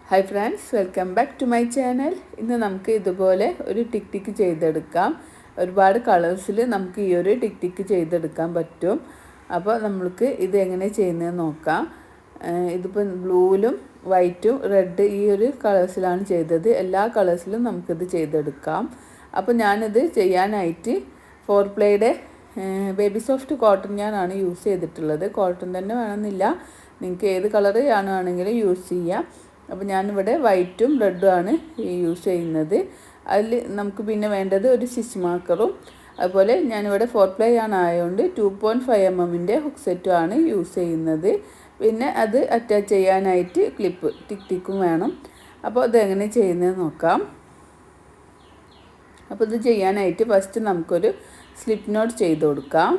Hi friends, welcome back to my channel. ഇന്ന് നമുക്ക് ഇതുപോലെ ഒരു ടിക് ടിക്ക് ചെയ്തെടുക്കാം. ഒരുപാട് കളേഴ്സിൽ നമുക്ക് ഈ ഒരു ടിക് ടിക്ക് ചെയ്തെടുക്കാൻ പറ്റും. അപ്പോൾ നമ്മൾക്ക് ഇത് എങ്ങനെ ചെയ്യുന്നതെന്ന് നോക്കാം. ഇതിപ്പോൾ ബ്ലൂവിലും വൈറ്റും റെഡ് ഈ ഒരു കളേഴ്സിലാണ് ചെയ്തത്. എല്ലാ കളേഴ്സിലും നമുക്കിത് ചെയ്തെടുക്കാം. അപ്പോൾ ഞാനിത് ചെയ്യാനായിട്ട് 4Playയുടെ ബേബി സോഫ്റ്റ് കോട്ടൺ ഞാനാണ് യൂസ് ചെയ്തിട്ടുള്ളത്. കോട്ടൺ തന്നെ വേണമെന്നില്ല, നിങ്ങൾക്ക് ഏത് കളർ ആണെങ്കിലും യൂസ് ചെയ്യാം. അപ്പോൾ ഞാനിവിടെ വൈറ്റും റെഡും ആണ് യൂസ് ചെയ്യുന്നത്. അതിൽ നമുക്ക് പിന്നെ വേണ്ടത് ഒരു സ്റ്റിച്ച് മാർക്കറും, അതുപോലെ ഞാനിവിടെ 4Ply ആയതുകൊണ്ട് 2.5 mm ഹുക്ക് സെറ്റും ആണ് യൂസ് ചെയ്യുന്നത്. പിന്നെ അത് അറ്റാച്ച് ചെയ്യാനായിട്ട് ക്ലിപ്പ് ടിക് ടിക്കും വേണം. അപ്പോൾ അതെങ്ങനെ ചെയ്യുന്നത് നോക്കാം. അപ്പോൾ ഇത് ചെയ്യാനായിട്ട് ഫസ്റ്റ് നമുക്കൊരു സ്ലിപ്പ് നോട്ട് ചെയ്ത് കൊടുക്കാം.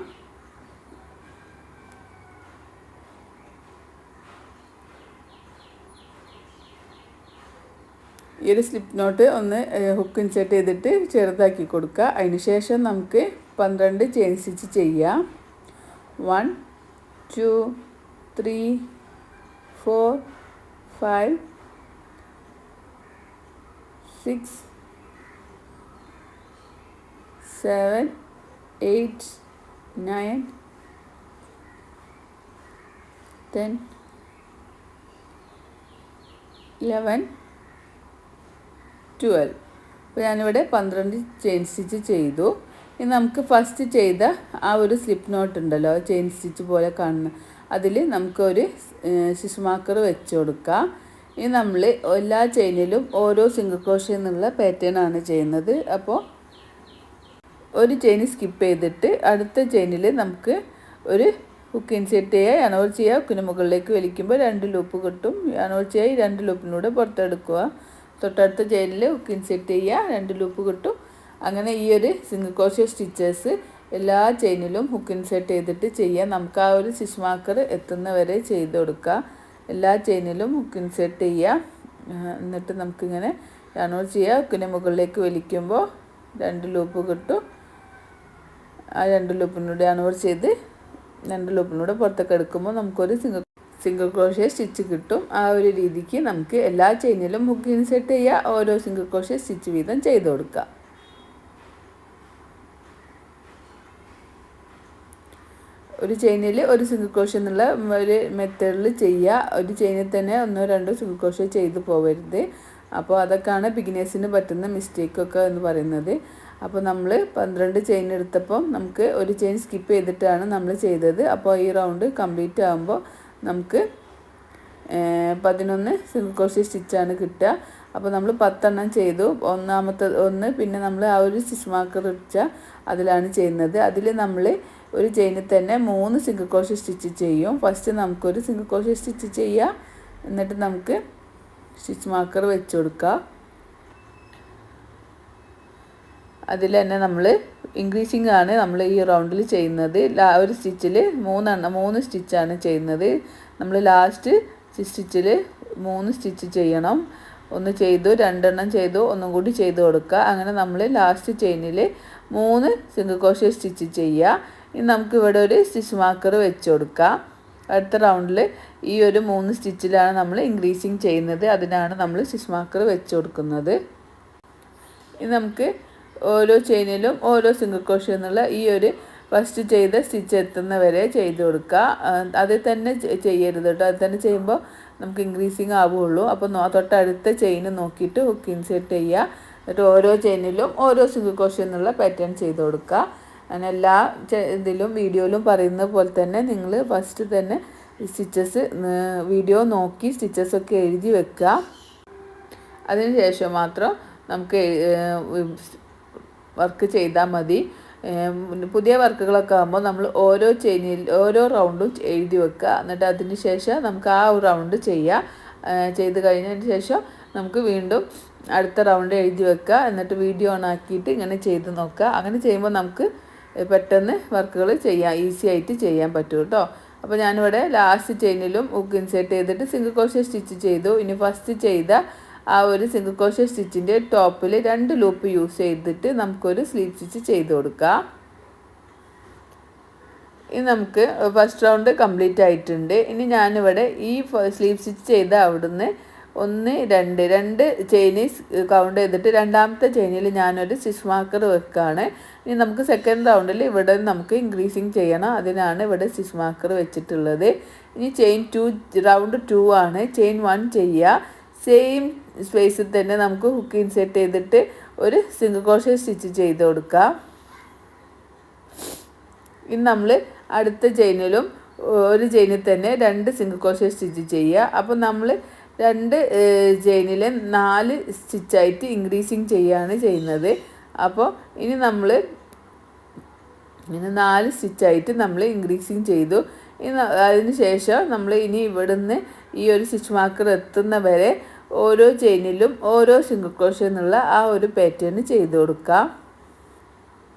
ഈ ഒരു സ്ലിപ്പ് നോട്ട് ഒന്ന് ഹുക്ക് ഇൻസേർട്ട് ചെയ്തിട്ട് ചെറുതാക്കി കൊടുക്കുക. അതിന് ശേഷം നമുക്ക് 12 ചെയിൻ സ്റ്റിച്ച് ചെയ്യാം. 1 2 3 4 5 6 7 8 9 10 11 12. അപ്പോൾ ഞാനിവിടെ 12 ചെയിൻ സ്റ്റിച്ച് ചെയ്തു. ഇനി നമുക്ക് ഫസ്റ്റ് ചെയ്ത ആ ഒരു സ്ലിപ്പ് നോട്ട് ഉണ്ടല്ലോ, ചെയിൻ സ്റ്റിച്ച് പോലെ കാണുന്ന, അതിൽ നമുക്കൊരു സ്റ്റിച്ച് മാർക്കർ വെച്ച് കൊടുക്കാം. ഇനി നമ്മൾ എല്ലാ ചെയിനിലും ഓരോ സിംഗിൾ ക്രോഷേ എന്നുള്ള പാറ്റേൺ ആണ് ചെയ്യുന്നത്. അപ്പോൾ ഒരു ചെയിൻ സ്കിപ്പ് ചെയ്തിട്ട് അടുത്ത ചെയിനിൽ നമുക്ക് ഒരു ഹുക്ക് ഇൻസേർട്ട് ചെയ്യുക, യാനോൾ ചെയ്യുക. ഹുക്കിന് മുകളിലേക്ക് വലിക്കുമ്പോൾ 2 ലൂപ്പ് കിട്ടും. യാനോൾ ചെയ്യുക, ഈ 2 ലൂപ്പിലൂടെ പുറത്തെടുക്കുക. തൊട്ടടുത്ത ചെയിനിൽ ഹുക്ക് ഇൻസേർട്ട് ചെയ്യുക, 2 ലൂപ്പ് കിട്ടും. അങ്ങനെ ഈ ഒരു സിംഗിൾ ക്രോഷേ സ്റ്റിച്ചേഴ്സ് എല്ലാ ചെയിനിലും ഹുക്ക് ഇൻസേർട്ട് ചെയ്തിട്ട് ചെയ്യാം. നമുക്ക് ആ ഒരു സ്റ്റിച്ച് മാർക്കർ എത്തുന്ന വരെ ചെയ്ത് കൊടുക്കുക. എല്ലാ ചെയിനിലും ഹുക്ക് ഇൻസേർട്ട് ചെയ്യുക. എന്നിട്ട് നമുക്കിങ്ങനെ യാനോൾ ചെയ്യുക. ഹുക്കിന് മുകളിലേക്ക് വലിക്കുമ്പോൾ 2 ലൂപ്പ് കിട്ടും. ആ 2 ലൂപ്പിനൂടെ യാനോൾ ചെയ്ത് 2 ലൂപ്പിനൂടെ പുറത്തേക്ക് എടുക്കുമ്പോൾ നമുക്കൊരു സിംഗിൾ ക്രോഷേ സ്റ്റിച്ച് കിട്ടും. ആ ഒരു രീതിക്ക് നമുക്ക് എല്ലാ ചെയിനിലും ഹുക്ക് ഇൻസേർട്ട് ചെയ്യുക, ഓരോ സിംഗിൾ ക്രോഷേ സ്റ്റിച്ച് വീതം ചെയ്ത് കൊടുക്കുക. ഒരു ചെയിനിൽ ഒരു സിംഗിൾ ക്രോഷേ എന്നുള്ള ഒരു മെത്തേഡിൽ ചെയ്യുക. ഒരു ചെയിനിൽ തന്നെ 1-2 സിംഗിൾ ക്രോഷേ ചെയ്ത് പോകരുത്. അപ്പോൾ അതൊക്കെയാണ് ബിഗിനേഴ്സിന് പറ്റുന്ന മിസ്റ്റേക്കൊക്കെ എന്ന് പറയുന്നത്. അപ്പോൾ നമ്മൾ 12 ചെയിൻ എടുത്തപ്പം നമുക്ക് ഒരു ചെയിൻ സ്കിപ്പ് ചെയ്തിട്ടാണ് നമ്മൾ ചെയ്തത്. അപ്പോൾ ഈ റൗണ്ട് കംപ്ലീറ്റ് ആകുമ്പോൾ നമുക്ക് 11 സിംഗിൾ ക്രോഷേ സ്റ്റിച്ചാണ് കിട്ടുക. അപ്പോൾ നമ്മൾ 10 ചെയ്തു. ഒന്നാമത്തെ ഒന്ന് പിന്നെ നമ്മൾ ആ ഒരു സ്റ്റിച്ച് മാർക്കർ വെച്ചാൽ അതിലാണ് ചെയ്യുന്നത്. അതിൽ നമ്മൾ ഒരു ചെയിനിൽ തന്നെ 3 സിംഗിൾ ക്രോഷേ സ്റ്റിച്ച് ചെയ്യും. ഫസ്റ്റ് നമുക്കൊരു സിംഗിൾ ക്രോഷേ സ്റ്റിച്ച് ചെയ്യുക, എന്നിട്ട് നമുക്ക് സ്റ്റിച്ച് മാർക്കർ വെച്ച് കൊടുക്കുക. അതിൽ തന്നെ നമ്മൾ ഇൻക്രീസിങ് ആണ് നമ്മൾ ഈ റൗണ്ടിൽ ചെയ്യുന്നത്. ഒരു സ്റ്റിച്ചിൽ 3 സ്റ്റിച്ചാണ് ചെയ്യുന്നത്. നമ്മൾ ലാസ്റ്റ് സ്റ്റിച്ചിൽ 3 സ്റ്റിച്ച് ചെയ്യണം. ഒന്ന് ചെയ്തു, 2 ചെയ്തു, ഒന്നും കൂടി ചെയ്ത് കൊടുക്കുക. അങ്ങനെ നമ്മൾ ലാസ്റ്റ് ചെയിനിൽ 3 സിംഗിൾ ക്രോഷേ സ്റ്റിച്ച് ചെയ്യുക. ഇനി നമുക്ക് ഇവിടെ ഒരു സ്റ്റിച്ച് മാർക്കർ വെച്ച് കൊടുക്കാം. അടുത്ത റൗണ്ടിൽ ഈ ഒരു 3 സ്റ്റിച്ചിലാണ് നമ്മൾ ഇൻക്രീസിങ് ചെയ്യുന്നത്. അതിനാണ് നമ്മൾ സ്റ്റിച്ച് മാർക്കർ വെച്ച് കൊടുക്കുന്നത്. ഇനി നമുക്ക് ഓരോ ചെയിനിലും ഓരോ സിംഗിൾ ക്രോഷേ എന്നുള്ള ഈ ഒരു ഫസ്റ്റ് ചെയ്ത സ്റ്റിച്ച് എത്തുന്ന വരെ ചെയ്ത് കൊടുക്കുക. അതിൽ തന്നെ ചെയ്യരുത് കേട്ടോ. അത് തന്നെ ചെയ്യുമ്പോൾ നമുക്ക് ഇൻക്രീസിങ് ആവുകയുള്ളൂ. അപ്പോൾ തൊട്ടടുത്ത ചെയിൻ നോക്കിയിട്ട് ഹുക്ക് ഇൻസേർട്ട് ചെയ്യുക. എന്നിട്ട് ഓരോ ചെയിനിലും ഓരോ സിംഗിൾ ക്രോഷേ എന്നുള്ള പാറ്റേൺ ചെയ്ത് കൊടുക്കുക. അങ്ങനെ എല്ലാ ഇതിലും വീഡിയോയിലും പറയുന്ന പോലെ തന്നെ നിങ്ങൾ ഫസ്റ്റ് തന്നെ സ്റ്റിച്ചസ് വീഡിയോ നോക്കി സ്റ്റിച്ചസൊക്കെ എഴുതി വെക്കുക. അതിന് ശേഷം മാത്രം നമുക്ക് വർക്ക് ചെയ്താൽ മതി. പുതിയ വർക്കുകളൊക്കെ ആകുമ്പോൾ നമ്മൾ ഓരോ ചെയിനിൽ ഓരോ റൗണ്ടും എഴുതി വെക്കുക. എന്നിട്ട് അതിന് ശേഷം നമുക്ക് ആ ഒരു റൗണ്ട് ചെയ്യുക. ചെയ്ത് കഴിഞ്ഞതിന് ശേഷം നമുക്ക് വീണ്ടും അടുത്ത റൗണ്ട് എഴുതി വെക്കുക. എന്നിട്ട് വീഡിയോ ഓൺ ആക്കിയിട്ട് ഇങ്ങനെ ചെയ്ത് നോക്കുക. അങ്ങനെ ചെയ്യുമ്പോൾ നമുക്ക് പെട്ടെന്ന് വർക്കുകൾ ഈസി ആയിട്ട് ചെയ്യാൻ പറ്റും കേട്ടോ. അപ്പോൾ ഞാനിവിടെ ലാസ്റ്റ് ചെയിനിലും ഹുക്ക് ഇൻസേർട്ട് ചെയ്തിട്ട് സിംഗിൾ ക്രോഷേ സ്റ്റിച്ച് ചെയ്തു. ഇനി ഫസ്റ്റ് ചെയ്ത ആ ഒരു സിംഗിൾ ക്രോഷേ സ്റ്റിച്ചിൻ്റെ ടോപ്പിൽ 2 ലൂപ്പ് യൂസ് ചെയ്തിട്ട് നമുക്കൊരു സ്ലീവ് സ്റ്റിച്ച് ചെയ്ത് കൊടുക്കാം. ഇനി നമുക്ക് ഫസ്റ്റ് റൗണ്ട് കംപ്ലീറ്റ് ആയിട്ടുണ്ട്. ഇനി ഞാനിവിടെ ഈ സ്ലീവ് സ്റ്റിച്ച് ചെയ്ത അവിടുന്ന് രണ്ട് ചെയിൻ കൗണ്ട് ചെയ്തിട്ട് രണ്ടാമത്തെ ചെയിനിൽ ഞാനൊരു സ്റ്റിച്ച് മാർക്കർ വെക്കുകയാണ്. ഇനി നമുക്ക് സെക്കൻഡ് റൗണ്ടിൽ ഇവിടെ നമുക്ക് ഇൻക്രീസിങ് ചെയ്യണം. അതിനാണ് ഇവിടെ സ്റ്റിച്ച് മാർക്കർ വെച്ചിട്ടുള്ളത്. ഇനി ചെയിൻ 2 റൗണ്ട് 2 ആണ്. ചെയിൻ 1 ചെയ്യുക. സെയിം സ്പേസിൽ തന്നെ നമുക്ക് ഹുക്ക് ഇൻസെർട്ട് ചെയ്തിട്ട് ഒരു സിംഗിൾ ക്രോഷേ സ്റ്റിച്ച് ചെയ്ത് കൊടുക്കാം. ഇനി നമ്മൾ അടുത്ത ചെയിനിലും ഒരു ചെയിനിൽ തന്നെ 2 സിംഗിൾ ക്രോഷേ സ്റ്റിച്ച് ചെയ്യുക. അപ്പോൾ നമ്മൾ 2 ചെയിനിൽ 4 സ്റ്റിച്ചായിട്ട് ഇൻക്രീസിങ് ചെയ്യുകയാണ് ചെയ്യുന്നത്. അപ്പോൾ ഇനി നമ്മൾ 4 സ്റ്റിച്ചായിട്ട് നമ്മൾ ഇൻക്രീസിങ് ചെയ്തു. അതിന് ശേഷം നമ്മൾ ഇനി ഇവിടുന്ന് ഈ ഒരു സ്റ്റിച്ച് മാർക്കർ എത്തുന്ന വരെ ഓരോ ചെയിനിലും ഓരോ സിംഗിൾ ക്രോഷേ എന്നുള്ള ആ ഒരു പാറ്റേൺ ചെയ്ത് കൊടുക്കാം.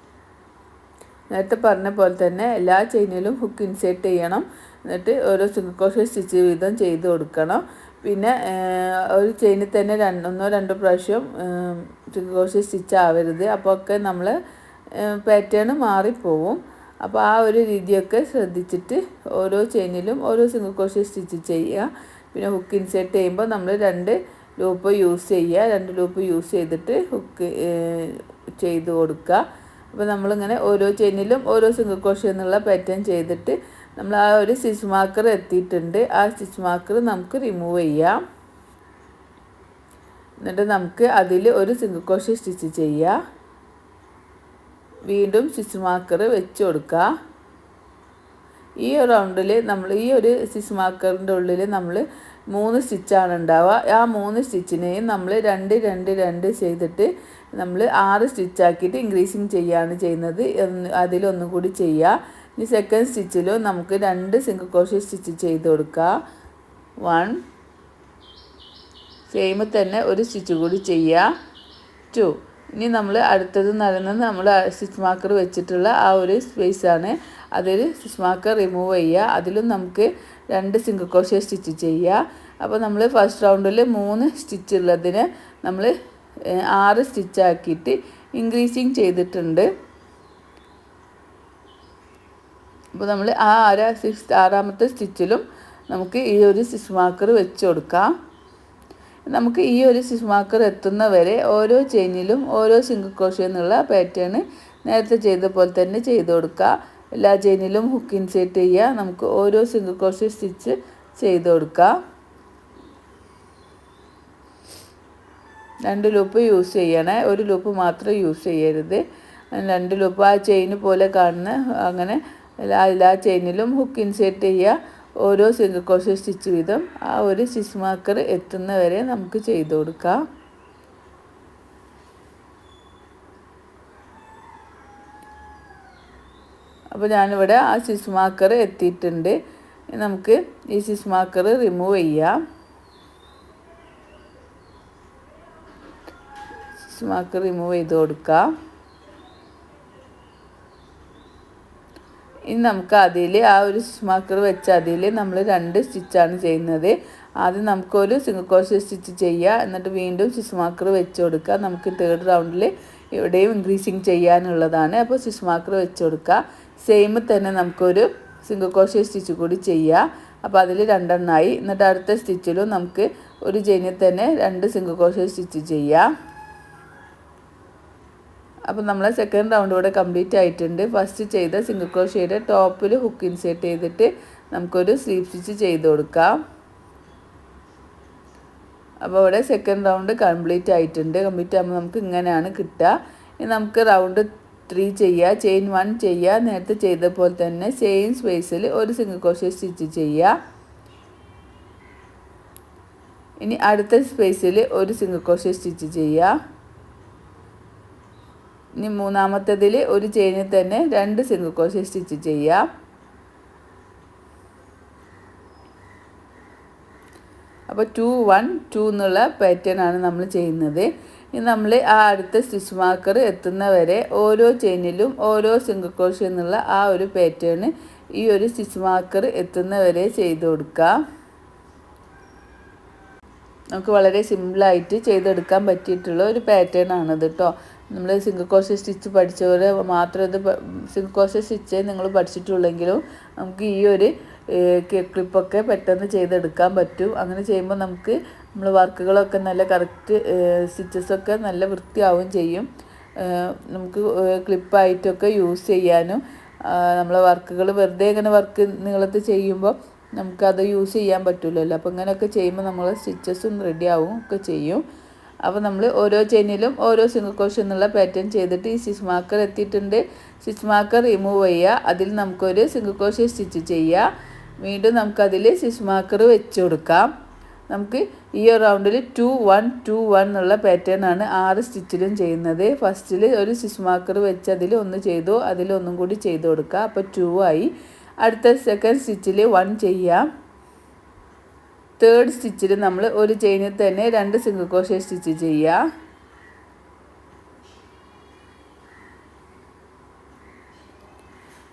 നേരത്തെ പറഞ്ഞ പോലെ തന്നെ എല്ലാ ചെയിനിലും ഹുക്ക് ഇൻസേർട്ട് ചെയ്യണം. എന്നിട്ട് ഓരോ സിംഗിൾ ക്രോഷേ സ്റ്റിച്ച് വീതം ചെയ്ത് കൊടുക്കണം. പിന്നെ ഒരു ചെയിനിൽ തന്നെ 1-2 പ്രാവശ്യം സിംഗിൾ ക്രോഷേ സ്റ്റിച്ച് ആവരുത്. അപ്പോൾ ഒക്കെ നമ്മൾ പാറ്റേൺ മാറിപ്പോവും. അപ്പോൾ ആ ഒരു രീതിയൊക്കെ ശ്രദ്ധിച്ചിട്ട് ഓരോ ചെയിനിലും ഓരോ സിംഗിൾ ക്രോഷേ സ്റ്റിച്ച് ചെയ്യുക. പിന്നെ ഹുക്ക് ഇൻസേർട്ട് ചെയ്യുമ്പോൾ നമ്മൾ 2 ലൂപ്പ് യൂസ് ചെയ്യുക. 2 ലൂപ്പ് യൂസ് ചെയ്തിട്ട് ഹുക്ക് ചെയ്ത് കൊടുക്കുക. അപ്പോൾ നമ്മളിങ്ങനെ ഓരോ ചെയിനിലും ഓരോ സിംഗിൾ ക്രോഷേ എന്നുള്ള പാറ്റേൺ ചെയ്തിട്ട് നമ്മൾ ആ ഒരു സ്റ്റിച്ച് മാർക്കർ എത്തിയിട്ടുണ്ട്. ആ സ്റ്റിച്ച് മാർക്കർ നമുക്ക് റിമൂവ് ചെയ്യാം. എന്നിട്ട് നമുക്ക് അതിൽ ഒരു സിംഗിൾ ക്രോഷേ സ്റ്റിച്ച് ചെയ്യുക. വീണ്ടും സ്റ്റിച്ച് മാർക്കർ വെച്ച് കൊടുക്കുക. ഈ റൗണ്ടിൽ നമ്മൾ ഈ ഒരു സ്റ്റിച്ച് മാർക്കറിൻ്റെ ഉള്ളിൽ നമ്മൾ 3 സ്റ്റിച്ചാണ് ഉണ്ടാവുക. ആ 3 സ്റ്റിച്ചിനെയും നമ്മൾ 2 ചെയ്തിട്ട് നമ്മൾ 6 സ്റ്റിച്ചാക്കിയിട്ട് ഇൻക്രീസിങ് ചെയ്യുകയാണ് ചെയ്യുന്നത്. അതിലൊന്നും കൂടി ചെയ്യുക. ഇനി സെക്കൻഡ് സ്റ്റിച്ചിലും നമുക്ക് 2 സിംഗിൾ ക്രോഷേ സ്റ്റിച്ച് ചെയ്ത് കൊടുക്കുക. 1 സെയിം തന്നെ ഒരു സ്റ്റിച്ച് കൂടി ചെയ്യുക. 2 ഇനി നമ്മൾ അടുത്തത് നടന്നത് നമ്മൾ സ്റ്റിച്ച് മാർക്കർ വെച്ചിട്ടുള്ള ആ ഒരു സ്പേസാണ്. അതിൽ സ്റ്റിച്ച് മാർക്കർ റിമൂവ് ചെയ്യുക. അതിലും നമുക്ക് 2 സിംഗിൾ ക്രോഷേ സ്റ്റിച്ച് ചെയ്യുക. അപ്പോൾ നമ്മൾ ഫസ്റ്റ് റൗണ്ടിൽ 3 സ്റ്റിച്ച് ഉള്ളതിന് നമ്മൾ 6 സ്റ്റിച്ചാക്കിയിട്ട് ഇൻക്രീസിങ് ചെയ്തിട്ടുണ്ട്. അപ്പോൾ നമ്മൾ ആ 6ാമത്തെ സ്റ്റിച്ചിലും നമുക്ക് ഈ ഒരു സ്റ്റിച്ച് മാർക്കർ വെച്ച് കൊടുക്കാം. നമുക്ക് ഈ ഒരു സ്റ്റിച്ച് മാർക്കർ എത്തുന്ന വരെ ഓരോ ചെയിനിലും ഓരോ സിംഗിൾ ക്രോഷേ എന്നുള്ള പാറ്റേൺ നേരത്തെ ചെയ്ത പോലെ തന്നെ ചെയ്ത് കൊടുക്കുക. എല്ലാ ചെയിനിലും ഹുക്ക് ഇൻസേർട്ട് ചെയ്യുക. നമുക്ക് ഓരോ സിംഗിൾ ക്രോഷേ സ്റ്റിച്ച് ചെയ്ത് കൊടുക്കുക. 2 ലൂപ്പ് യൂസ് ചെയ്യണേ. ഒരു ലൂപ്പ് മാത്രം യൂസ് ചെയ്യരുത്. 2 ലൂപ്പ് ആ ചെയിൻ പോലെ കാണുന്ന അങ്ങനെ എല്ലാ ചെയിനിലും ഹുക്ക് ഇൻസേർട്ട് ചെയ്യുക. ഓരോ സിംഗിൾ ക്രോഷേ സ്റ്റിച്ച് വീതം ആ ഒരു സ്റ്റിച്ച് മാർക്കർ എത്തുന്ന വരെ നമുക്ക് ചെയ്ത് കൊടുക്കാം. അപ്പോൾ ഞാനിവിടെ ആ സ്റ്റിച്ച് മാർക്കർ എത്തിയിട്ടുണ്ട്. നമുക്ക് ഈ സ്റ്റിച്ച് മാർക്കർ റിമൂവ് ചെയ്യാം. സ്റ്റിച്ച് മാർക്കർ റിമൂവ് ചെയ്ത് കൊടുക്കാം. ഇനി നമുക്ക് അതിൽ ആ ഒരു സ്റ്റിച്ച് മാർക്കർ വെച്ച അതിൽ നമ്മൾ 2 സ്റ്റിച്ചാണ് ചെയ്യുന്നത്. ആദ്യം നമുക്കൊരു സിംഗിൾ ക്രോഷേ സ്റ്റിച്ച് ചെയ്യുക. എന്നിട്ട് വീണ്ടും സ്റ്റിച്ച് മാർക്കർ വെച്ച് കൊടുക്കുക. നമുക്ക് 3rd റൗണ്ടിൽ ഇവിടെയും ഇൻക്രീസിങ് ചെയ്യാനുള്ളതാണ്. അപ്പോൾ സ്റ്റിച്ച് മാർക്കർ വെച്ച് കൊടുക്കുക. സെയിം തന്നെ നമുക്കൊരു സിംഗിൾ ക്രോഷേ സ്റ്റിച്ച് കൂടി ചെയ്യുക. അപ്പോൾ അതിൽ 2 എണ്ണമായി. എന്നിട്ട് അടുത്ത സ്റ്റിച്ചിലും നമുക്ക് ഒരു ചെയിനിൽ തന്നെ 2 സിംഗിൾ ക്രോഷേ സ്റ്റിച്ച് ചെയ്യാം. അപ്പോൾ നമ്മളെ സെക്കൻഡ് റൗണ്ട് ഇവിടെ കംപ്ലീറ്റ് ആയിട്ടുണ്ട്. ഫസ്റ്റ് ചെയ്ത സിംഗിൾ ക്രോഷേയുടെ ടോപ്പിൽ ഹുക്ക് ഇൻസേർട്ട് ചെയ്തിട്ട് നമുക്കൊരു സ്ലീവ് സ്റ്റിച്ച് ചെയ്ത് കൊടുക്കാം. അപ്പോൾ ഇവിടെ സെക്കൻഡ് റൗണ്ട് കംപ്ലീറ്റ് ആയിട്ടുണ്ട്. കംപ്ലീറ്റ് ആകുമ്പോൾ നമുക്ക് ഇങ്ങനെയാണ് കിട്ടുക. ഇനി നമുക്ക് റൗണ്ട് 3 ചെയ്യുക. ചെയിൻ 1 ചെയ്യുക. നേരത്തെ ചെയ്ത പോലെ തന്നെ സെയിം സ്പേസിൽ ഒരു സിംഗിൾ ക്രോഷേ സ്റ്റിച്ച് ചെയ്യുക. ഇനി അടുത്ത സ്പേസിൽ ഒരു സിംഗിൾ ക്രോഷേ സ്റ്റിച്ച് ചെയ്യുക. ഇനി മൂന്നാമത്തേതിൽ ഒരു ചെയിനിൽ തന്നെ 2 സിംഗിൾ ക്രോഷേ സ്റ്റിച്ച് ചെയ്യാം. അപ്പോൾ 2 1 2 എന്നുള്ള പാറ്റേൺ ആണ് നമ്മൾ ചെയ്യുന്നത്. ഇനി നമ്മൾ ആ അടുത്ത സ്റ്റിച്ച് മാർക്കർ എത്തുന്ന വരെ ഓരോ ചെയിനിലും ഓരോ സിംഗിൾ ക്രോഷേ എന്നുള്ള ആ ഒരു പാറ്റേൺ ഈ ഒരു സ്റ്റിച്ച് മാർക്കർ എത്തുന്ന വരെ ചെയ്ത് കൊടുക്കാം. നമുക്ക് വളരെ സിമ്പിളായിട്ട് ചെയ്തെടുക്കാൻ പറ്റിയിട്ടുള്ള ഒരു പാറ്റേൺ ആണിത് കേട്ടോ. നമ്മൾ സിംഗിൾ ക്രോഷേ സ്റ്റിച്ച് പഠിച്ചവർ മാത്രം ഇത് സിംഗിൾ ക്രോഷേ സ്റ്റിച്ച് നിങ്ങൾ പഠിച്ചിട്ടുള്ളെങ്കിലും നമുക്ക് ഈ ഒരു ക്ലിപ്പൊക്കെ പെട്ടെന്ന് ചെയ്തെടുക്കാൻ പറ്റും. അങ്ങനെ ചെയ്യുമ്പോൾ നമുക്ക് നമ്മൾ വർക്കുകളൊക്കെ നല്ല കറക്റ്റ് സ്റ്റിച്ചസൊക്കെ നല്ല വൃത്തിയാവും ചെയ്യും. നമുക്ക് ക്ലിപ്പായിട്ടൊക്കെ യൂസ് ചെയ്യാനും നമ്മൾ വർക്കുകൾ വെറുതെ ഇങ്ങനെ വർക്ക് നീളത്ത് ചെയ്യുമ്പോൾ നമുക്കത് യൂസ് ചെയ്യാൻ പറ്റില്ലല്ലോ. അപ്പോൾ ഇങ്ങനെയൊക്കെ ചെയ്യുമ്പോൾ നമ്മൾ സ്റ്റിച്ചസും റെഡിയാവും ഒക്കെ ചെയ്യും. അപ്പോൾ നമ്മൾ ഓരോ ചെയിനിലും ഓരോ സിംഗിൾ ക്രോഷേ എന്നുള്ള പാറ്റേൺ ചെയ്തിട്ട് ഈ സ്റ്റിച്ച് മാർക്കർ എത്തിയിട്ടുണ്ട്. സ്റ്റിച്ച് മാർക്കർ റിമൂവ് ചെയ്യുക. അതിൽ നമുക്കൊരു സിംഗിൾ ക്രോഷേ സ്റ്റിച്ച് ചെയ്യുക. വീണ്ടും നമുക്കതിൽ സ്റ്റിച്ച് മാർക്കർ വെച്ച് കൊടുക്കാം. നമുക്ക് ഈ റൗണ്ടിൽ 2 1 2 1 എന്നുള്ള പാറ്റേൺ ആണ് 6 സ്റ്റിച്ചിലും ചെയ്യുന്നത്. ഫസ്റ്റിൽ ഒരു സ്റ്റിച്ച് മാർക്കർ വെച്ച് അതിൽ ഒന്ന് ചെയ്തു, അതിലൊന്നും കൂടി ചെയ്ത് കൊടുക്കുക. അപ്പോൾ 2 ആയി. അടുത്ത സെക്കൻഡ് സ്റ്റിച്ചിൽ 1 ചെയ്യാം. തേർഡ് സ്റ്റിച്ചിൽ നമ്മൾ ഒരു ചെയിനിൽ തന്നെ 2 സിംഗിൾ ക്രോഷേ സ്റ്റിച്ച് ചെയ്യുക.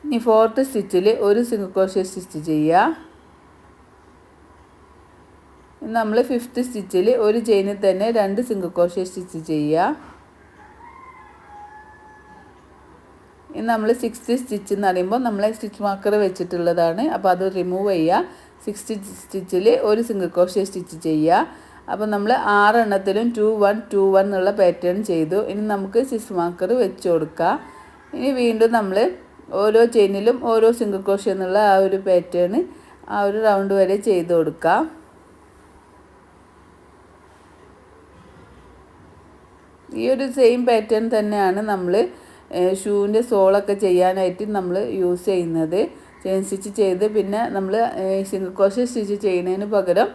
ഇനി ഫോർത്ത് സ്റ്റിച്ചിൽ ഒരു സിംഗിൾ ക്രോഷേ സ്റ്റിച്ച് ചെയ്യുക. നമ്മൾ ഫിഫ്ത്ത് സ്റ്റിച്ചിൽ ഒരു ചെയിനിൽ തന്നെ 2 സിംഗിൾ ക്രോഷേ സ്റ്റിച്ച് ചെയ്യുക. ഇനി നമ്മൾ സിക്സ്ത് സ്റ്റിച്ച് എന്ന് പറയുമ്പോൾ നമ്മളെ സ്റ്റിച്ച് മാർക്കർ വെച്ചിട്ടുള്ളതാണ്. അപ്പോൾ അത് റിമൂവ് ചെയ്യുക. സിക്സ്ത് സ്റ്റിച്ചിൽ ഒരു സിംഗിൾ ക്രോഷേ സ്റ്റിച്ച് ചെയ്യുക. അപ്പോൾ നമ്മൾ 6 എണ്ണത്തിലും 2 1 2 1 എന്നുള്ള പാറ്റേൺ ചെയ്തു. ഇനി നമുക്ക് സ്റ്റിച്ച് മാർക്കർ വെച്ച് കൊടുക്കുക. ഇനി വീണ്ടും നമ്മൾ ഓരോ ചെയിനിലും ഓരോ സിംഗിൾ ക്രോഷേ എന്നുള്ള ആ ഒരു പാറ്റേൺ ആ ഒരു റൗണ്ട് വരെ ചെയ്ത് കൊടുക്കുക. ഈ ഒരു സെയിം പാറ്റേൺ തന്നെയാണ് നമ്മൾ ഷൂവിൻ്റെ സോളൊക്കെ ചെയ്യാനായിട്ട് നമ്മൾ യൂസ് ചെയ്യുന്നത്. ചെയിൻ സ്റ്റിച്ച് ചെയ്ത് പിന്നെ നമ്മൾ സിംഗിൾ ക്രോഷേ സ്റ്റിച്ച് ചെയ്യുന്നതിന് പകരം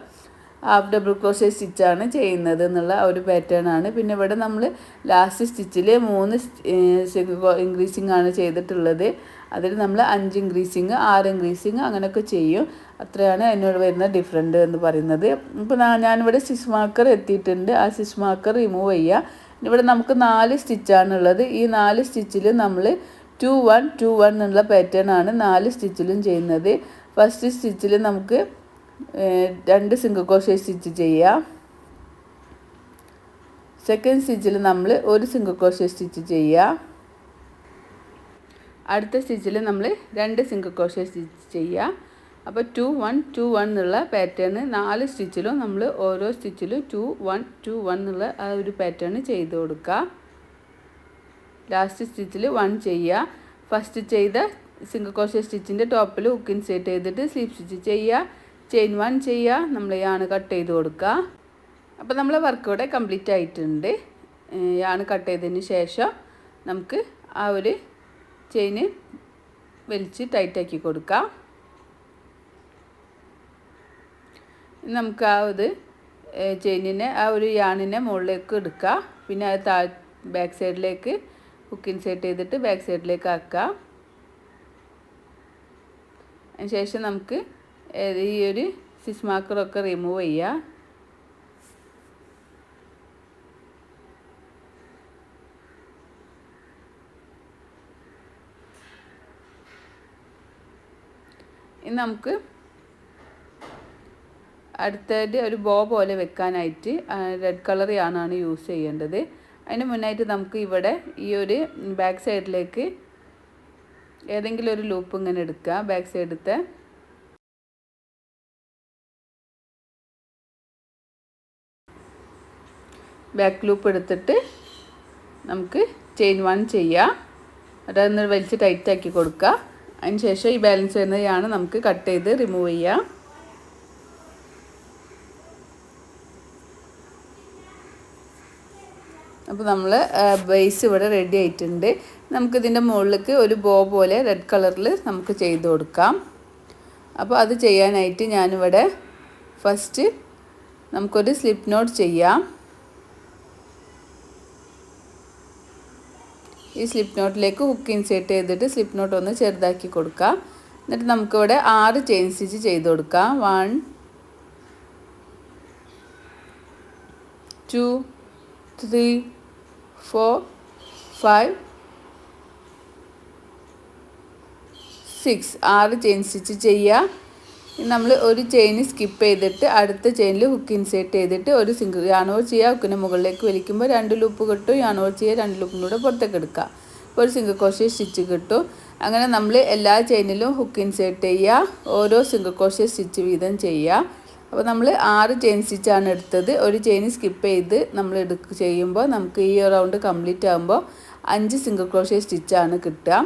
ഹാഫ് ഡബിൾ ക്രോഷേ സ്റ്റിച്ചാണ് ചെയ്യുന്നത് എന്നുള്ള ഒരു പാറ്റേൺ ആണ്. പിന്നെ ഇവിടെ നമ്മൾ ലാസ്റ്റ് സ്റ്റിച്ചിൽ 3 ഇൻക്രീസിങ് ആണ് ചെയ്തിട്ടുള്ളത്. അതിൽ നമ്മൾ 5 ഇൻക്രീസിങ് 6 ഇൻക്രീസിങ് അങ്ങനെയൊക്കെ ചെയ്യും. അത്രയാണ് അതിനോട് വരുന്ന ഡിഫറൻറ്റ് എന്ന് പറയുന്നത്. ഇപ്പോൾ ഞാനിവിടെ സ്റ്റിച്ച് മാർക്കർ എത്തിയിട്ടുണ്ട്. ആ സ്റ്റിച്ച് മാർക്കർ റിമൂവ് ചെയ്യുക. ഇവിടെ നമുക്ക് 4 സ്റ്റിച്ചാണുള്ളത്. ഈ 4 സ്റ്റിച്ചിൽ നമ്മൾ 2 1 2 1 എന്നുള്ള പാറ്റേൺ ആണ് 4 സ്റ്റിച്ചിലും ചെയ്യുന്നത്. ഫസ്റ്റ് സ്റ്റിച്ചിൽ നമുക്ക് 2 സിംഗിൾ ക്രോഷേ സ്റ്റിച്ച് ചെയ്യാം. സെക്കൻഡ് സ്റ്റിച്ചിൽ നമ്മൾ ഒരു സിംഗിൾ ക്രോഷേ സ്റ്റിച്ച് ചെയ്യുക. അടുത്ത സ്റ്റിച്ചിൽ നമ്മൾ 2 സിംഗിൾ ക്രോഷേ സ്റ്റിച്ച് ചെയ്യുക. അപ്പോൾ 2 1 2 1 എന്നുള്ള പാറ്റേൺ 4 സ്റ്റിച്ചിലും നമ്മൾ ഓരോ സ്റ്റിച്ചിലും 2 1 2 1 എന്നുള്ള ആ ഒരു പാറ്റേൺ ചെയ്ത് കൊടുക്കുക. ലാസ്റ്റ് സ്റ്റിച്ചിൽ 1 ചെയ്യുക. ഫസ്റ്റ് ചെയ്ത സിംഗിൾ ക്രോഷേ സ്റ്റിച്ചിൻ്റെ ടോപ്പിൽ ഹുക്ക് ഇൻസേർട്ട് ചെയ്തിട്ട് സ്ലീപ്പ് സ്റ്റിച്ച് ചെയ്യുക. ചെയിൻ 1 ചെയ്യുക. നമ്മൾ യാണ് കട്ട് ചെയ്ത് കൊടുക്കുക. അപ്പോൾ നമ്മളെ വർക്ക് ഇവിടെ കംപ്ലീറ്റ് ആയിട്ടുണ്ട്. യാണ് കട്ട് ചെയ്തതിന് ശേഷം നമുക്ക് ആ ഒരു ചെയിന് വലിച്ച് ടൈറ്റാക്കി കൊടുക്കാം. നമുക്ക് ആ ഒരു ചെയിനിനെ ആ ഒരു യാണിനെ മുകളിലേക്ക് എടുക്കുക. പിന്നെ അത് ബാക്ക് സൈഡിലേക്ക് ഹുക്ക് ഇൻസേർട്ട് ചെയ്തിട്ട് ബാക്ക് സൈഡിലേക്ക് ആക്കുക. അതിന് ശേഷം നമുക്ക് ഈ ഒരു സ്റ്റിച്ച് മാർക്കറൊക്കെ റിമൂവ് ചെയ്യുക. ഇനി നമുക്ക് അടുത്തത് ഒരു ബോ പോലെ വെക്കാനായിട്ട് റെഡ് കളർ യാണാണ് യൂസ് ചെയ്യേണ്ടത്. അതിന് മുന്നായിട്ട് നമുക്ക് ഇവിടെ ഈ ഒരു ബാക്ക് സൈഡിലേക്ക് ഏതെങ്കിലും ഒരു ലൂപ്പ് ഇങ്ങനെ എടുക്കുക. ബാക്ക് സൈഡത്തെ ബാക്ക് ലൂപ്പ് എടുത്തിട്ട് നമുക്ക് ചെയിൻ 1 ചെയ്യുക. അതൊന്ന് വലിച്ച് ടൈറ്റാക്കി കൊടുക്കുക. അതിന് ശേഷം ഈ ബാലൻസ് വരുന്നതാണ് നമുക്ക് കട്ട് ചെയ്ത് റിമൂവ് ചെയ്യുക. അപ്പോൾ നമ്മൾ ബേസ് ഇവിടെ റെഡി ആയിട്ടുണ്ട്. നമുക്കിതിൻ്റെ മുകളിലേക്ക് ഒരു ബോ പോലെ റെഡ് കളറിൽ നമുക്ക് ചെയ്ത് കൊടുക്കാം. അപ്പോൾ അത് ചെയ്യാനായിട്ട് ഞാനിവിടെ ഫസ്റ്റ് നമുക്കൊരു സ്ലിപ്പ് നോട്ട് ചെയ്യാം. ഈ സ്ലിപ്പ് നോട്ടിലേക്ക് ഹുക്ക് ഇൻസേർട്ട് ചെയ്തിട്ട് സ്ലിപ്പ് നോട്ട് ഒന്ന് ചെറുതാക്കി കൊടുക്കാം. എന്നിട്ട് നമുക്കിവിടെ 6 ചെയിൻ സ്റ്റിച്ച് ചെയ്ത് കൊടുക്കാം. 1 2 3 4 5 6 6 ചെയിൻ സ്റ്റിച്ച് ചെയ്യുക. നമ്മൾ ഒരു ചെയിൻ സ്കിപ്പ് ചെയ്തിട്ട് അടുത്ത ചെയിനിൽ ഹുക്ക് ഇൻസേർട്ട് ചെയ്തിട്ട് ഒരു സിംഗിൾ യാണോൾ ചെയ്യുക. ഹുക്കിന് മുകളിലേക്ക് വലിക്കുമ്പോൾ 2 ലൂപ്പ് കിട്ടും. യാണോൾ ചെയ്യുക, 2 ലൂപ്പിലൂടെ പുറത്തേക്ക് എടുക്കുക. അപ്പോൾ ഒരു സിംഗിൾ ക്രോഷേ സ്റ്റിച്ച് കിട്ടും. അങ്ങനെ നമ്മൾ എല്ലാ ചെയിനിലും ഹുക്ക് ഇൻസേർട്ട് ചെയ്യുക. ഓരോ സിംഗിൾ ക്രോഷേ സ്റ്റിച്ച് വീതം ചെയ്യുക. അപ്പോൾ നമ്മൾ 6 ചെയിൻ സ്റ്റിച്ചാണ് എടുത്തത്. ഒരു ചെയിൻ സ്കിപ്പ് ചെയ്ത് നമ്മൾ ചെയ്യുമ്പോൾ നമുക്ക് ഈ റൗണ്ട് കംപ്ലീറ്റ് ആകുമ്പോൾ 5 സിംഗിൾ ക്രോഷ്യ സ്റ്റിച്ചാണ് കിട്ടുക.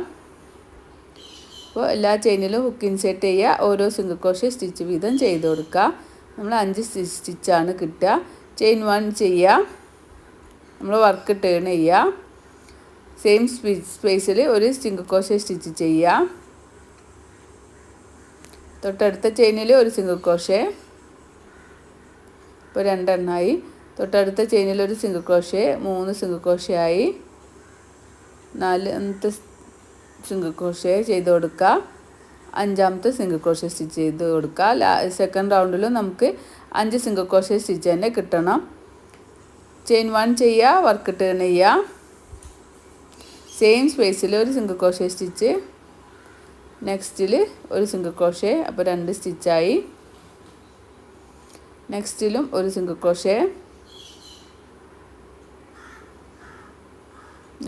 അപ്പോൾ എല്ലാ ചെയിനിലും ഹുക്ക് ഇൻസേർട്ട് ചെയ്യുക, ഓരോ സിംഗിൾ ക്രോഷ്യ സ്റ്റിച്ച് വീതം ചെയ്ത് കൊടുക്കുക. നമ്മൾ 5 സ്റ്റിച്ചാണ് കിട്ടുക. ചെയിൻ 1 ചെയ്യുക, നമ്മൾ വർക്ക് ടേൺ ചെയ്യുക, സെയിം സ്പേസിൽ ഒരു സിംഗിൾ ക്രോഷ്യ സ്റ്റിച്ച് ചെയ്യുക. തൊട്ടടുത്ത ചെയിനിൽ ഒരു സിംഗിൾ ക്രോഷ്യ, ഇപ്പോൾ 2 എണ്ണമായി. തൊട്ടടുത്ത ചെയിനിൽ ഒരു സിംഗിൾ ക്രോഷ്യ, 3 സിംഗിൾ ക്രോഷ്യ ആയി. 4ാമത്തെ സിംഗിൾ ക്രോഷ്യ ചെയ്ത് കൊടുക്കുക, 5ാമത്തെ സിംഗിൾ ക്രോഷ്യ സ്റ്റിച്ച് ചെയ്ത് കൊടുക്കുക. സെക്കൻഡ് റൗണ്ടിലും നമുക്ക് 5 സിംഗിൾ ക്രോഷ്യ സ്റ്റിച്ച് തന്നെ കിട്ടണം. ചെയിൻ 1 ചെയ്യുക, വർക്ക് ടേൺ ചെയ്യുക, സെയിം സ്പേസിൽ ഒരു സിംഗിൾ ക്രോഷ്യ സ്റ്റിച്ച്, നെക്സ്റ്റിൽ ഒരു സിംഗിൾ ക്രോഷ്യ, അപ്പോൾ 2 സ്റ്റിച്ചായി. നെക്സ്റ്റിലും ഒരു സിംഗിൾ ക്രോഷ്യ,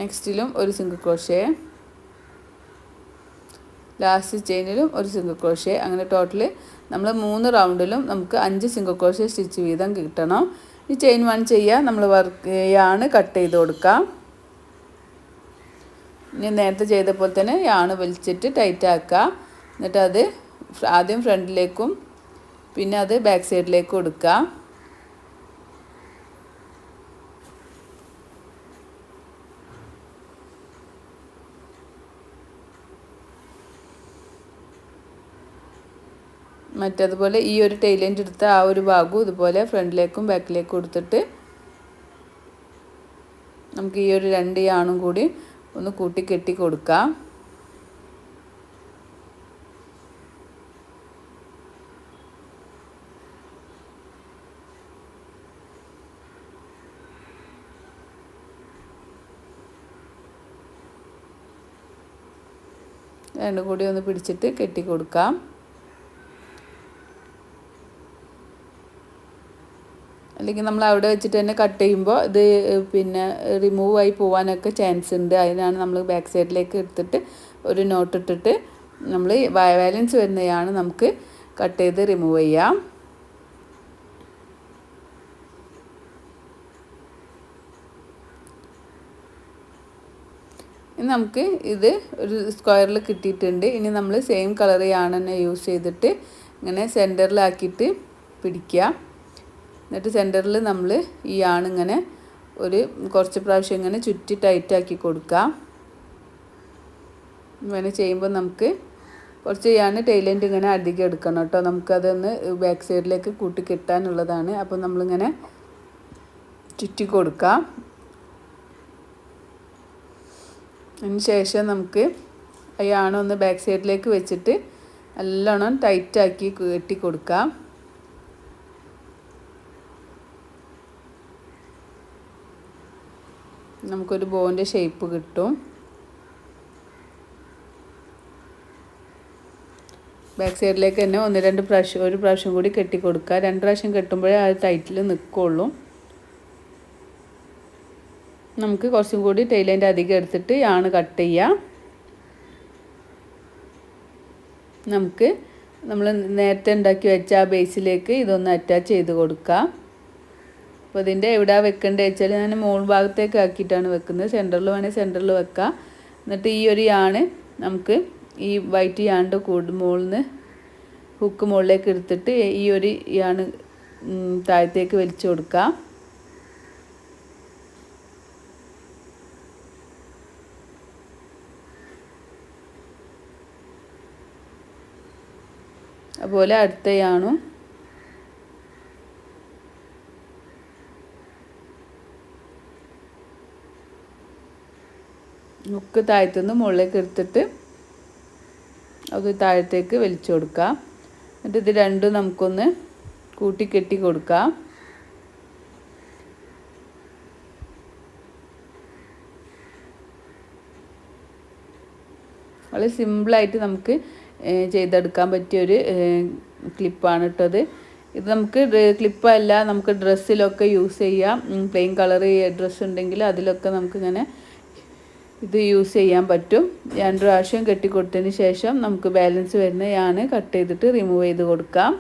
നെക്സ്റ്റിലും ഒരു സിംഗിൾ ക്രോഷ്യ, ലാസ്റ്റ് ചെയിനിലും ഒരു സിംഗിൾ ക്രോഷ്യ. അങ്ങനെ ടോട്ടൽ നമ്മൾ 3 റൗണ്ടിലും നമുക്ക് 5 സിംഗിൾ ക്രോഷ്യ സ്റ്റിച്ച് വീതം കിട്ടണം. ഈ ചെയിൻ 1 ചെയ്യുക, നമ്മൾ യാണ് കട്ട് ചെയ്ത് കൊടുക്കാം. ഇനി നേരത്തെ ചെയ്ത പോലെ തന്നെ യാണ് വലിച്ചിട്ട് ടൈറ്റ് ആക്കുക. എന്നിട്ട് അത് ആദ്യം ഫ്രണ്ടിലേക്കും പിന്നെ അത് ബാക്ക് സൈഡിലേക്കും കൊടുക്കുക. മറ്റതുപോലെ ഈ ഒരു ടൈലൻ്റ് എടുത്ത ആ ഒരു ഭാഗവും ഇതുപോലെ ഫ്രണ്ടിലേക്കും ബാക്കിലേക്കും കൊടുത്തിട്ട് നമുക്ക് ഈ ഒരു 2 യാണും കൂടി ഒന്ന് കൂട്ടി കെട്ടി കൊടുക്കാം. രണ്ടും കൂടി ഒന്ന് പിടിച്ചിട്ട് കെട്ടി കൊടുക്കാം. അല്ലെങ്കിൽ നമ്മൾ അവിടെ വെച്ചിട്ട് തന്നെ കട്ട് ചെയ്യുമ്പോൾ ഇത് പിന്നെ റിമൂവ് ആയി പോകാനൊക്കെ ചാൻസ് ഉണ്ട്. അതിനാണ് നമ്മൾ ബാക്ക് സൈഡിലേക്ക് എടുത്തിട്ട് ഒരു നോട്ട് ഇട്ടിട്ട് നമ്മൾ ബാലൻസ് വരുന്നതാണ് നമുക്ക് കട്ട് ചെയ്ത് റിമൂവ് ചെയ്യാം. ഇനി നമുക്ക് ഇത് ഒരു സ്ക്വയറിൽ കിട്ടിയിട്ടുണ്ട്. ഇനി നമ്മൾ സെയിം കളർ യാണ് തന്നെ യൂസ് ചെയ്തിട്ട് ഇങ്ങനെ സെൻറ്ററിലാക്കിയിട്ട് പിടിക്കുക. എന്നിട്ട് സെൻറ്ററിൽ നമ്മൾ ഈ യാണിങ്ങനെ ഒരു കുറച്ച് പ്രാവശ്യം ഇങ്ങനെ ചുറ്റി ടൈറ്റാക്കി കൊടുക്കുക. ഇങ്ങനെ ചെയ്യുമ്പോൾ നമുക്ക് കുറച്ച് യാണ് ടൈലൻ്റ് ഇങ്ങനെ അധികം എടുക്കണം കേട്ടോ. നമുക്കതൊന്ന് ബാക്ക് സൈഡിലേക്ക് കൂട്ടി കിട്ടാനുള്ളതാണ്. അപ്പോൾ നമ്മളിങ്ങനെ ചുറ്റി കൊടുക്കാം. അതിന് ശേഷം നമുക്ക് ആ യാണൊന്ന് ബാക്ക് സൈഡിലേക്ക് വെച്ചിട്ട് നല്ലോണം ടൈറ്റാക്കി കെട്ടി കൊടുക്കാം. നമുക്കൊരു ബോൻ്റെ ഷേപ്പ് കിട്ടും. ബാക്ക് സൈഡിലേക്ക് തന്നെ 1-2 പ്രാവശ്യം, ഒരു പ്രാവശ്യം കൂടി കെട്ടി കൊടുക്കുക. 2 പ്രാവശ്യം കെട്ടുമ്പോഴേ അത് ടൈറ്റിൽ നിൽക്കുള്ളൂ. നമുക്ക് കുറച്ചും കൂടി ടൈലൻ്റ് അധികം എടുത്തിട്ട് യാണ് കട്ട് ചെയ്യാം. നമുക്ക് നമ്മൾ നേരത്തെ ഉണ്ടാക്കി വെച്ച ആ ബേസിലേക്ക് ഇതൊന്ന് അറ്റാച്ച് ചെയ്ത് കൊടുക്കാം. അപ്പോൾ ഇതിൻ്റെ എവിടെ വെക്കേണ്ടത് വെച്ചാൽ ഞാൻ മുകൾ ഭാഗത്തേക്ക് ആക്കിയിട്ടാണ് വെക്കുന്നത്. സെൻറ്ററിൽ വേണേൽ സെൻറ്ററിൽ വെക്കാം. എന്നിട്ട് ഈ ഒരു യാണ് നമുക്ക് ഈ വൈറ്റ് യാണ്ട് മുകളിൽ നിന്ന് ഹുക്ക് മുകളിലേക്ക് എടുത്തിട്ട് ഈ ഒരു യാണ് താഴത്തേക്ക് വലിച്ചു കൊടുക്കാം. അതുപോലെ അടുത്ത യാണും ഹുക്ക് താഴത്തുനിന്ന് മുകളിലേക്ക് എടുത്തിട്ട് അത് താഴത്തേക്ക് വലിച്ചു കൊടുക്കാം. എന്നിട്ട് ഇത് രണ്ടും നമുക്കൊന്ന് കൂട്ടി കെട്ടി കൊടുക്കാം. വളരെ സിമ്പിളായിട്ട് നമുക്ക് ചെയ്തെടുക്കാൻ പറ്റിയൊരു ക്ലിപ്പാണ് ഇട്ടത്. ഇത് നമുക്ക് ക്ലിപ്പല്ല, നമുക്ക് ഡ്രസ്സിലൊക്കെ യൂസ് ചെയ്യാം. പ്ലെയിൻ കളർ ഡ്രസ്സ് ഉണ്ടെങ്കിൽ അതിലൊക്കെ നമുക്കിങ്ങനെ ഇത് യൂസ് ചെയ്യാൻ പറ്റും. 2 പ്രാവശ്യം കെട്ടിക്കൊടുത്തതിന് ശേഷം നമുക്ക് ബാലൻസ് വരുന്ന യാണ് കട്ട് ചെയ്തിട്ട് റിമൂവ് ചെയ്ത് കൊടുക്കാം.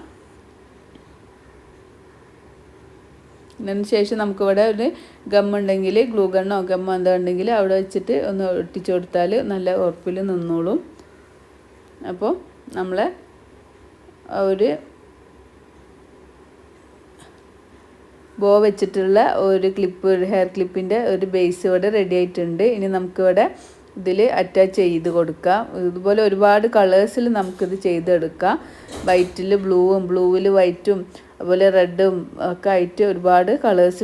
അതിന് ശേഷം നമുക്കിവിടെ ഒരു ഗമ്മുണ്ടെങ്കിൽ ഗ്ലൂ ഗണ്ണോ ഗമ്മോ എന്താ ഉണ്ടെങ്കിൽ അവിടെ വെച്ചിട്ട് ഒന്ന് ഒട്ടിച്ചു കൊടുത്താൽ നല്ല ഉറപ്പിൽ നിന്നോളും. അപ്പോൾ നമ്മളെ ഒരു ബോ വെച്ചിട്ടുള്ള ഒരു ക്ലിപ്പ്, ഹെയർ ക്ലിപ്പിൻ്റെ ഒരു ബേസ് ഇവിടെ റെഡി ആയിട്ടുണ്ട്. ഇനി നമുക്കിവിടെ ഇതിൽ അറ്റാച്ച് ചെയ്ത് കൊടുക്കാം. ഇതുപോലെ ഒരുപാട് കളേഴ്സിൽ നമുക്കിത് ചെയ്തെടുക്കാം. വൈറ്റിൽ ബ്ലൂവും ബ്ലൂവിൽ വൈറ്റും അതുപോലെ റെഡും ഒക്കെ ആയിട്ട് ഒരുപാട് കളേഴ്സിൽ